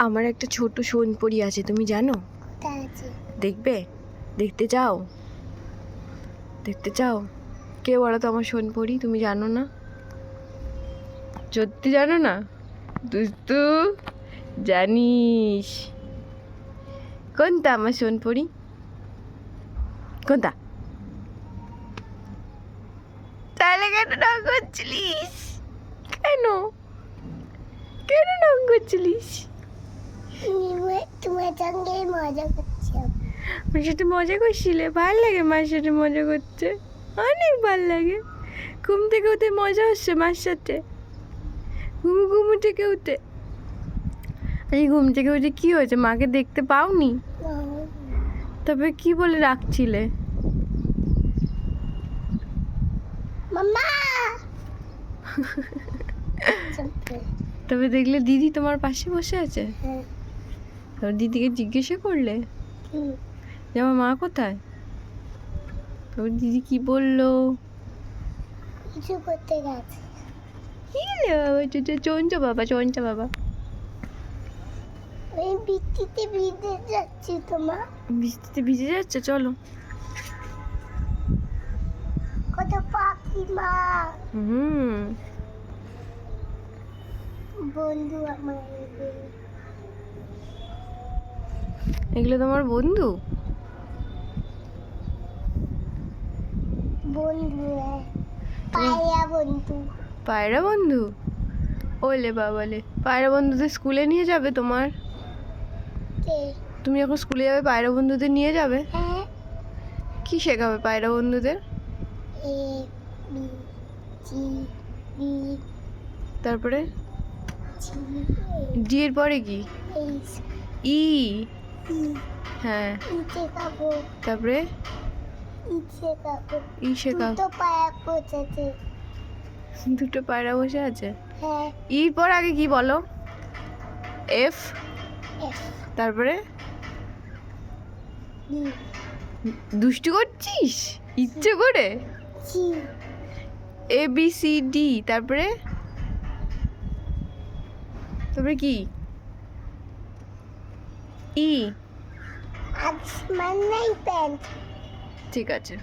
আমার একটা ছোট সোনপরি আছে, তুমি জানো? দেখবে? দেখতে চাও? দেখতে চাও? কে বলো তো আমার সোনপরি? তুমি জানো না? সত্যি জানো না? দুস্তু, জানিস কোনটা আমার সোনপরি? কোনটা? তাহলে কেন রং করছিলিস? কেন কেন রং করছিলিস? তোমার সঙ্গে মজা করছি। মার সাথে মজা করছিলে? ভাল লাগে মার সাথে মজা করতে, অনেক ভাল লাগে। ঘুম থেকে উঠে মজা হচ্ছে মার সাথে, ঘুম থেকে উঠে। এই ঘুম থেকে উঠে কি হয়েছে? মাকে দেখতে পাওনি? তবে কি বলে রাখছিলে? মাম্মা তবে দেখলে দিদি তোমার পাশে বসে আছে, তবে দিদিকে জিজ্ঞাসা করলে যে আমার মা কোথায়? তবে দিদি কি বললো? কিছু করতে গেছে। চঞ্চা বাবা, চঞ্চা বাবা। আমি বৃষ্টিতে ভিজে যাচ্ছি। তোমার বৃষ্টিতে ভিজে যাচ্ছে? চলো। কত পাখি মা, বন্ধু আমার। এগুলো তোমার বন্ধু? বন্ধু পায়রা বন্ধু। পায়রা বন্ধু? ওলে বাবালে, পায়রা বন্ধুদের স্কুলে নিয়ে যাবে তোমার? তুমি যখন স্কুলে যাবে পায়রা বন্ধুদের নিয়ে যাবে? হ্যাঁ। কি শেখাবে পায়রা বন্ধুদের? A B C D. তারপরে ডি এর পরে কি? ই। হ্যাঁ। তারপরে ই শেখাও। দুটো পায়রা বসে আছে। হ্যাঁ। ইর পর আগে কি বলো? এফ। তারপরে দুষ্টু করছিস ইচ্ছে করে? A B C D. তারপরে তারপরে কি? ই। আসমান নাই প্যান্ট। ঠিক আছে।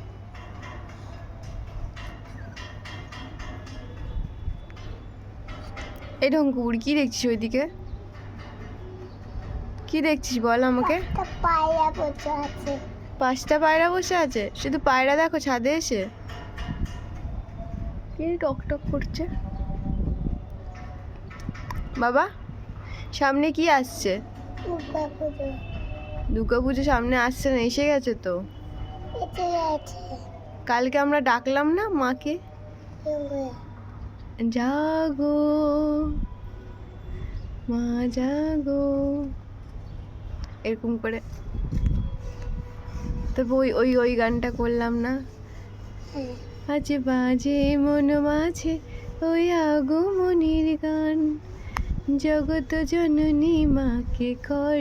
এই ঢঙ্কুর কি দেখছিস ওইদিকে? কি দেখছিস বল আমাকে? পায়রা বসে আছে। 5টা পায়রা বসে আছে? শুধু পায়রা দেখো ছাদে এসে? কি টক টক করছে? বাবা সামনে কি আসছে? দুর্গাপুজো সামনে আসছে না, এসে গেছে তো। কালকে আমরা ডাকলাম না মাকে, জাগো মা জাগো, এরকম করে। তারপর ওই ওই ওই গানটা করলাম না? আজ বাজে মন মাঝে ওই আগমনির গান, জগত জননী মাকে করে